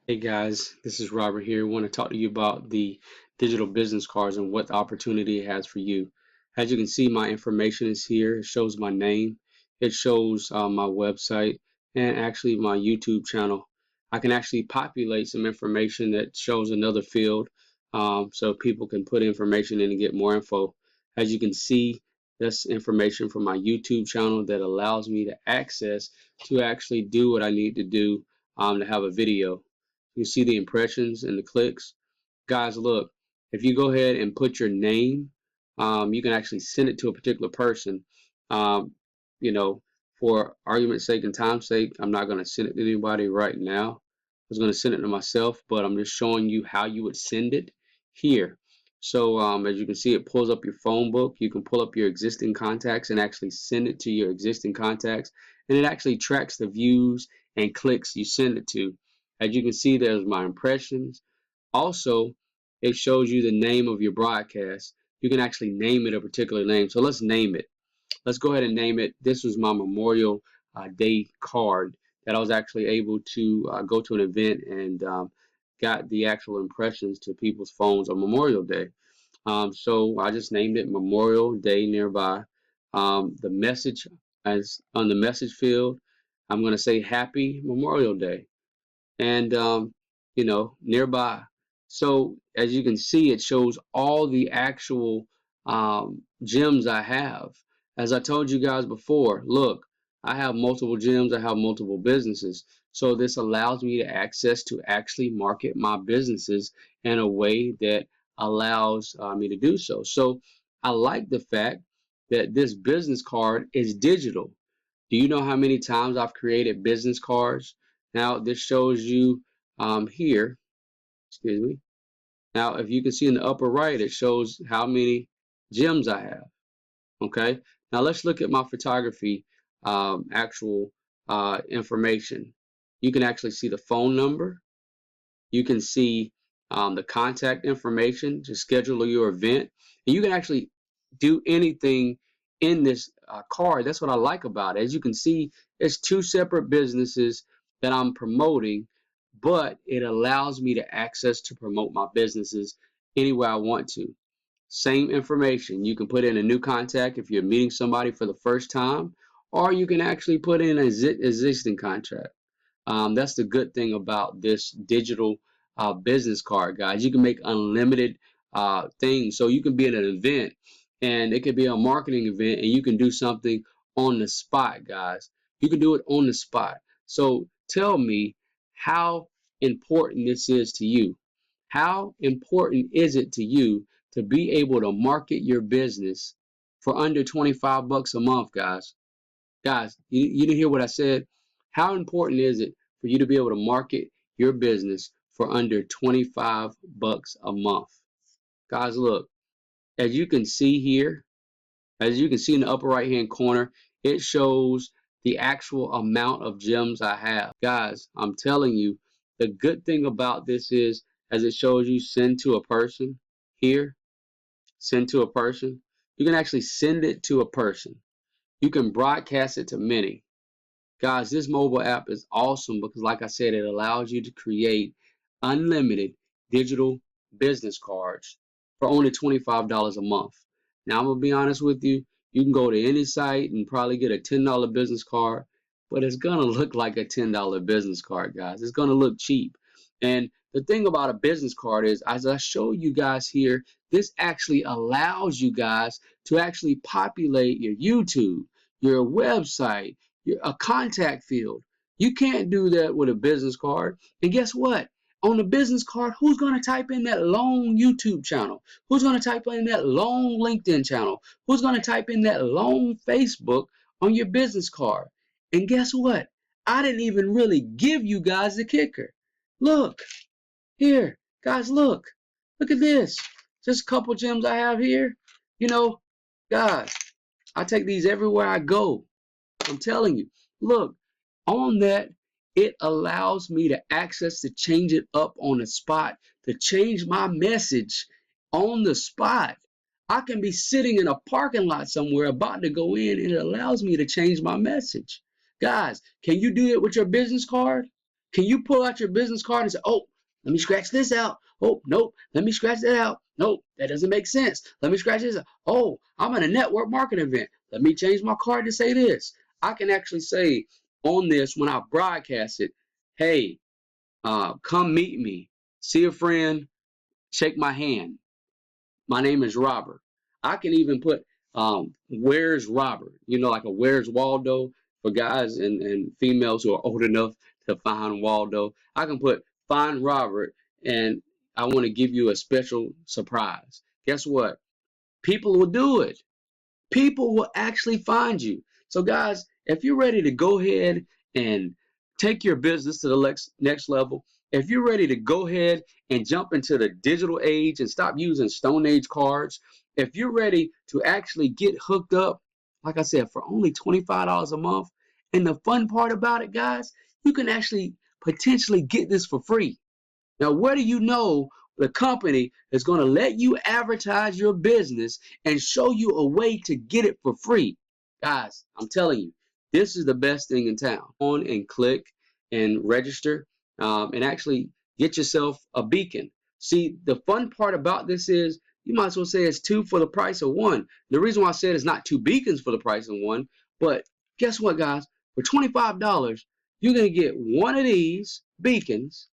Hey guys, this is Robert here. I want to talk to you about the digital business cards and what the opportunity it has for you. As you can see, my information is here. It shows my name, it shows my website, and actually my YouTube channel. I can actually populate some information that shows another field so people can put information in and get more info. As you can see, that's information from my YouTube channel that allows me to access to actually do what I need to do to have a video. You see the impressions and the clicks. Guys, look, if you go ahead and put your name, you can actually send it to a particular person. Um, you know, for argument's sake and time's sake, I'm not going to send it to anybody right now. I was going to send it to myself, but I'm just showing you how you would send it here. So as you can see, it pulls up your phone book. You can pull up your existing contacts and actually send it to your existing contacts. And it actually tracks the views and clicks you send it to. As you can see, there's my impressions. Also, it shows you the name of your broadcast. You can actually name it a particular name. So let's name it. Let's go ahead and name it. This was my Memorial Day card that I was actually able to go to an event and got the actual impressions to people's phones on Memorial Day. So I just named it Memorial Day nearby. The message as on the message field, I'm going to say Happy Memorial Day and nearby. So as you can see, it shows all the actual gems I have. As I told you guys before, look, I have multiple gems, I have multiple businesses. So this allows me to access to actually market my businesses in a way that allows me to do so. So I like the fact that this business card is digital. Do you know how many times I've created business cards? Now this shows you here, excuse me. Now if you can see in the upper right, it shows how many gems I have. Okay. Now let's look at my photography actual information. You can actually see the phone number. You can see the contact information to schedule your event. And you can actually do anything in this card. That's what I like about it. As you can see, it's two separate businesses that I'm promoting, but it allows me to access to promote my businesses any way I want to. Same information. You can put in a new contact if you're meeting somebody for the first time, or you can actually put in an existing contract. That's the good thing about this digital business card, guys. You can make unlimited things. So you can be at an event, and it could be a marketing event, and you can do something on the spot, guys. You can do it on the spot. So tell me how important this is to you. How important is it to you to be able to market your business for under 25 bucks a month, guys? Guys, you didn't hear what I said. How important is it for you to be able to market your business for under 25 bucks a month? Guys, look, as you can see here, as you can see in the upper right hand corner, it shows the actual amount of gems I have. Guys, I'm telling you, the good thing about this is, as it shows you send to a person here, send to a person, you can actually send it to a person. You can broadcast it to many. Guys, this mobile app is awesome because, like I said, it allows you to create unlimited digital business cards for only $25 a month. Now, I'm going to be honest with you. You can go to any site and probably get a $10 business card, but it's going to look like a $10 business card, guys. It's going to look cheap. And the thing about a business card is, as I show you guys here, this actually allows you guys to actually populate your YouTube, your website, a contact field. You can't do that with a business card. And guess what? On the business card, who's going to type in that long YouTube channel? Who's going to type in that long LinkedIn channel? Who's going to type in that long Facebook on your business card? And guess what? I didn't even really give you guys the kicker. Look, here, guys, look. Look at this. Just a couple gems I have here. You know, guys, I take these everywhere I go. I'm telling you, look, on that, it allows me to access to change it up on the spot, to change my message on the spot. I can be sitting in a parking lot somewhere about to go in, and it allows me to change my message. Guys, can you do it with your business card? Can you pull out your business card and say, oh, let me scratch this out. Oh, nope. Let me scratch that out. Nope, that doesn't make sense. Let me scratch this out. Oh, I'm at a network marketing event. Let me change my card to say this. I can actually say on this when I broadcast it, hey, come meet me. See a friend, shake my hand. My name is Robert. I can even put where's Robert? You know, like a where's Waldo for guys and females who are old enough to find Waldo. I can put find Robert, and I want to give you a special surprise. Guess what? People will do it. People will actually find you. So guys, if you're ready to go ahead and take your business to the next level, if you're ready to go ahead and jump into the digital age and stop using Stone Age cards, if you're ready to actually get hooked up, like I said, for only $25 a month, and the fun part about it, guys, you can actually potentially get this for free. Now, where do you know the company is going to let you advertise your business and show you a way to get it for free? Guys, I'm telling you, this is the best thing in town. On and click and register and actually get yourself a beacon. See, the fun part about this is you might as well say it's two for the price of one. The reason why I said it's not two beacons for the price of one, but guess what, guys? For $25, you're going to get one of these beacons.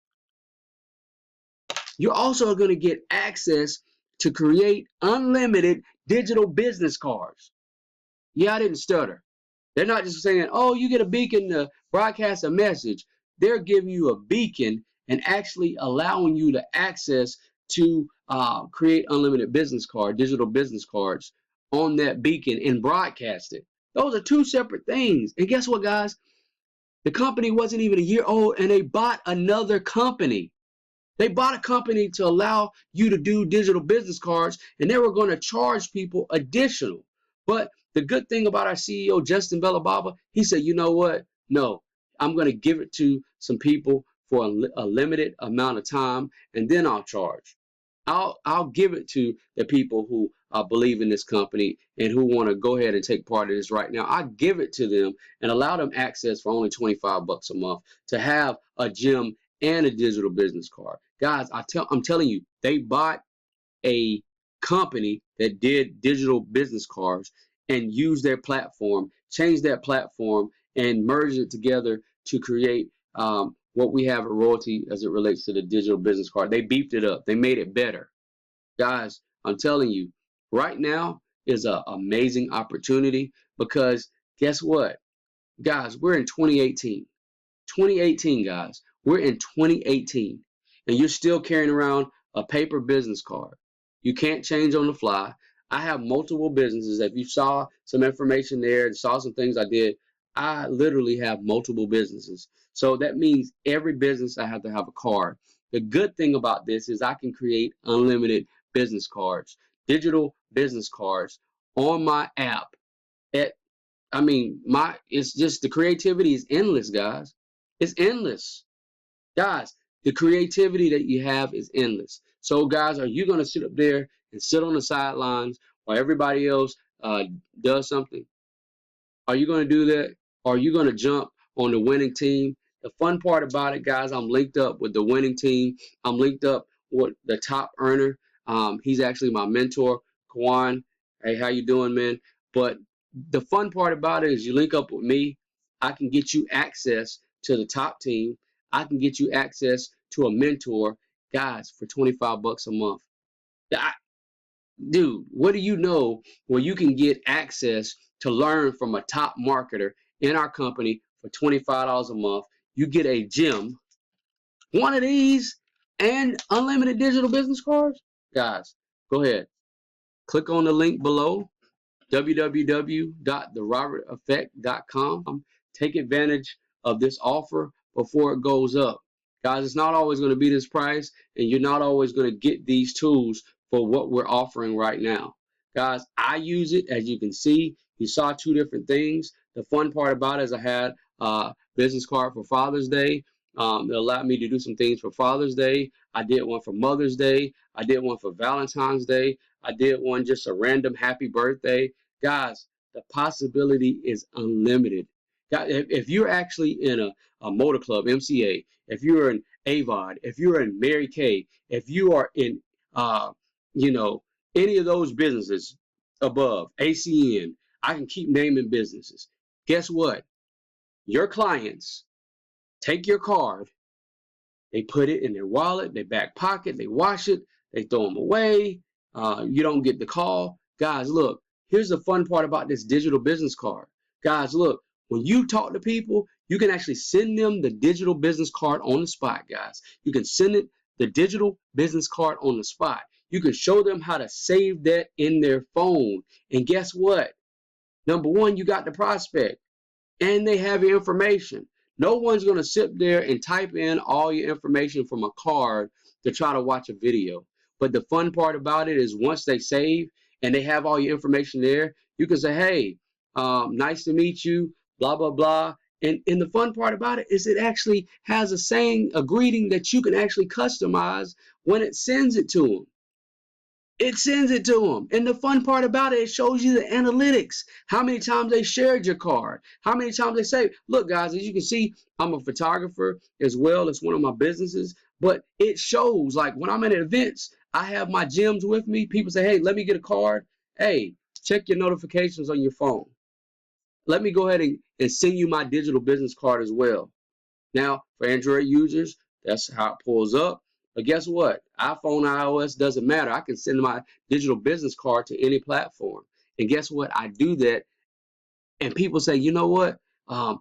You're also going to get access to create unlimited digital business cards. Yeah, I didn't stutter. They're not just saying, oh, you get a beacon to broadcast a message. They're giving you a beacon and actually allowing you to access to create unlimited business card, digital business cards on that beacon and broadcast it. Those are two separate things. And guess what, guys? The company wasn't even a year old and they bought another company. They bought a company to allow you to do digital business cards, and they were going to charge people additional. But the good thing about our CEO, Justin Bellababa, he said, you know what? No, I'm going to give it to some people for a limited amount of time, and then I'll charge. I'll give it to the people who believe in this company and who want to go ahead and take part of this right now. I give it to them and allow them access for only 25 bucks a month to have a gym and a digital business card. Guys, I'm telling you, they bought a company that did digital business cards and used their platform, changed that platform, and merged it together to create what we have at Royaltie as it relates to the digital business card. They beefed it up. They made it better. Guys, I'm telling you, right now is an amazing opportunity because guess what? Guys, we're in 2018. 2018, guys. We're in 2018, and you're still carrying around a paper business card. You can't change on the fly. I have multiple businesses. If you saw some information there and saw some things I did, I literally have multiple businesses. So that means every business I have to have a card. The good thing about this is I can create unlimited business cards, digital business cards on my app. It's just the creativity is endless, guys. It's endless. Guys, the creativity that you have is endless. So, guys, are you going to sit up there and sit on the sidelines while everybody else does something? Are you going to do that? Or are you going to jump on the winning team? The fun part about it, guys, I'm linked up with the winning team. I'm linked up with the top earner. He's actually my mentor, Kwan. Hey, how you doing, man? But the fun part about it is you link up with me. I can get you access to the top team. I can get you access to a mentor, guys, for 25 bucks a month. Dude, what do you know where you can get access to learn from a top marketer in our company for $25 a month? You get a gym, one of these, and unlimited digital business cards. Guys, go ahead. Click on the link below, www.theroberteffect.com. Take advantage of this offer before it goes up. Guys, it's not always going to be this price, and you're not always going to get these tools for what we're offering right now. Guys, I use it. As you can see, you saw two different things. The fun part about it is I had a business card for Father's Day. It allowed me to do some things for Father's Day. I did one for Mother's Day. I did one for Valentine's Day. I did one just a random happy birthday. Guys, the possibility is unlimited. If you're actually in a motor club, MCA, if you're in AVOD, if you're in Mary Kay, if you are in, you know, any of those businesses above, ACN, I can keep naming businesses. Guess what? Your clients take your card, they put it in their wallet, their back pocket, they wash it, they throw them away. You don't get the call. Guys, look, here's the fun part about this digital business card. Guys, look, when you talk to people, you can actually send them the digital business card on the spot, guys. You can send it the digital business card on the spot. You can show them how to save that in their phone. And guess what? Number one, you got the prospect and they have your information. No one's going to sit there and type in all your information from a card to try to watch a video. But the fun part about it is once they save and they have all your information there, you can say, hey, nice to meet you, blah, blah, blah. And the fun part about it is it actually has a saying, a greeting that you can actually customize when it sends it to them. It sends it to them. And the fun part about it, it shows you the analytics. How many times they shared your card. How many times they say, look, guys, as you can see, I'm a photographer as well. It's one of my businesses. But it shows, like, when I'm at events, I have my gems with me. People say, hey, let me get a card. Hey, check your notifications on your phone. Let me go ahead and send you my digital business card as well. Now, for Android users, that's how it pulls up. But guess what? iPhone, iOS, doesn't matter. I can send my digital business card to any platform. And guess what? I do that. And people say, you know what? I'm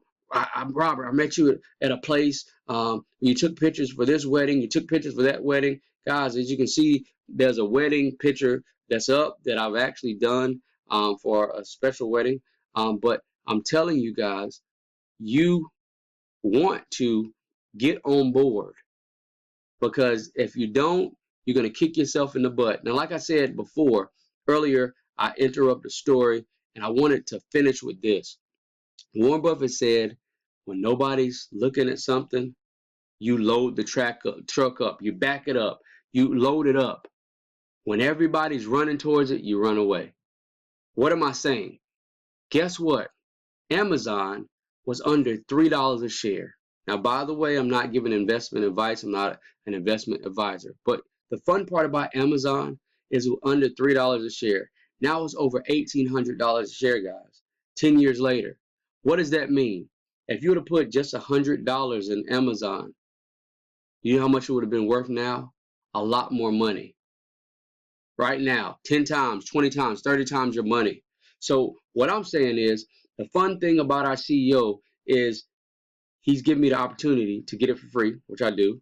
Robert. I met you at a place. You took pictures for this wedding. You took pictures for that wedding. Guys, as you can see, there's a wedding picture that's up that I've actually done for a special wedding. But I'm telling you guys, you want to get on board, because if you don't, you're going to kick yourself in the butt. Now, like I said before, earlier, I interrupted the story and I wanted to finish with this. Warren Buffett said, when nobody's looking at something, you load the truck up, you back it up, you load it up. When everybody's running towards it, you run away. What am I saying? Guess what? Amazon was under $3 a share. Now, by the way, I'm not giving investment advice. I'm not an investment advisor. But the fun part about Amazon is under $3 a share. Now it's over $1,800 a share, guys. 10 years later. What does that mean? If you would have put just $100 in Amazon, you know how much it would have been worth now? A lot more money. Right now, 10 times, 20 times, 30 times your money. So what I'm saying is, the fun thing about our CEO is he's giving me the opportunity to get it for free, which I do.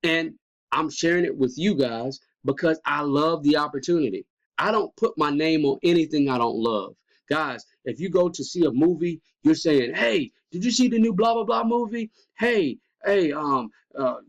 And I'm sharing it with you guys because I love the opportunity. I don't put my name on anything I don't love. Guys, if you go to see a movie, you're saying, hey, did you see the new blah, blah, blah movie? Hey,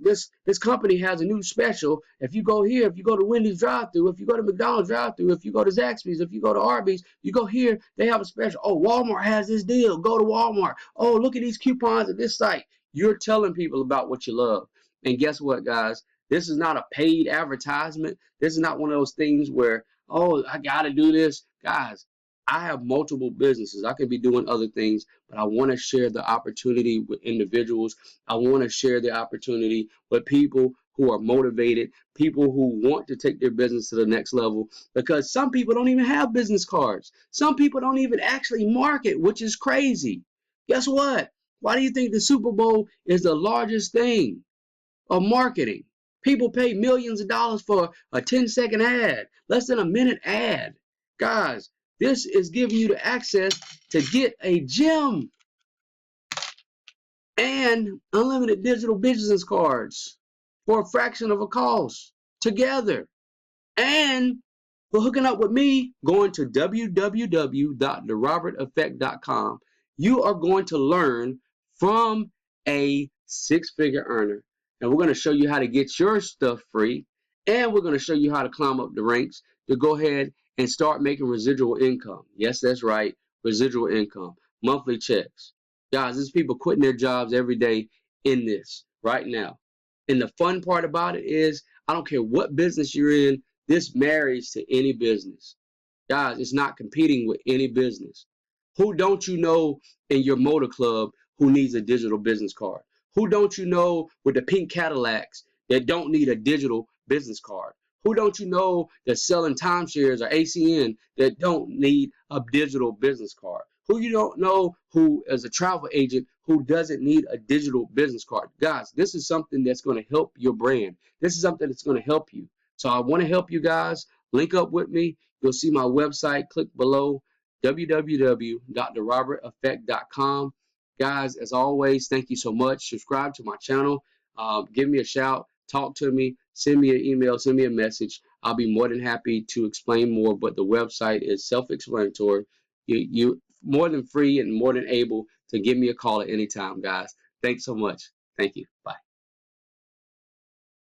this company has a new special. If you go here, if you go to Wendy's drive-thru, if you go to McDonald's drive-thru, if you go to Zaxby's, if you go to Arby's, you go here, they have a special. Oh, Walmart has this deal. Go to Walmart. Oh, look at these coupons at this site. You're telling people about what you love. And guess what, guys? This is not a paid advertisement. This is not one of those things where, oh, I got to do this. Guys, I have multiple businesses. I could be doing other things, but I want to share the opportunity with individuals. I want to share the opportunity with people who are motivated, people who want to take their business to the next level, because some people don't even have business cards. Some people don't even actually market, which is crazy. Guess what? Why do you think the Super Bowl is the largest thing of marketing? People pay millions of dollars for a 10-second ad, less than a minute ad. Guys, this is giving you the access to get a gem and unlimited digital business cards for a fraction of a cost together. And for hooking up with me, going to www.theroberteffect.com, you are going to learn from a six-figure earner. And we're going to show you how to get your stuff free. And we're going to show you how to climb up the ranks to go ahead and start making residual income. Yes, that's right. Residual income, monthly checks. Guys, there's people quitting their jobs every day in this right now. And the fun part about it is, I don't care what business you're in, this marries to any business. Guys, it's not competing with any business. Who don't you know in your motor club who needs a digital business card? Who don't you know with the pink Cadillacs that don't need a digital business card? Who don't you know that's selling timeshares or ACN that don't need a digital business card? Who you don't know who is a travel agent who doesn't need a digital business card? Guys, this is something that's going to help your brand. This is something that's going to help you. So I want to help you guys. Link up with me. You'll see my website. Click below www.theroberteffect.com. Guys, as always, thank you so much. Subscribe to my channel. Give me a shout. Talk to me. Send me an email. Send me a message. I'll be more than happy to explain more. But the website is self-explanatory. You more than free and more than able to give me a call at any time, guys. Thanks so much. Thank you. Bye.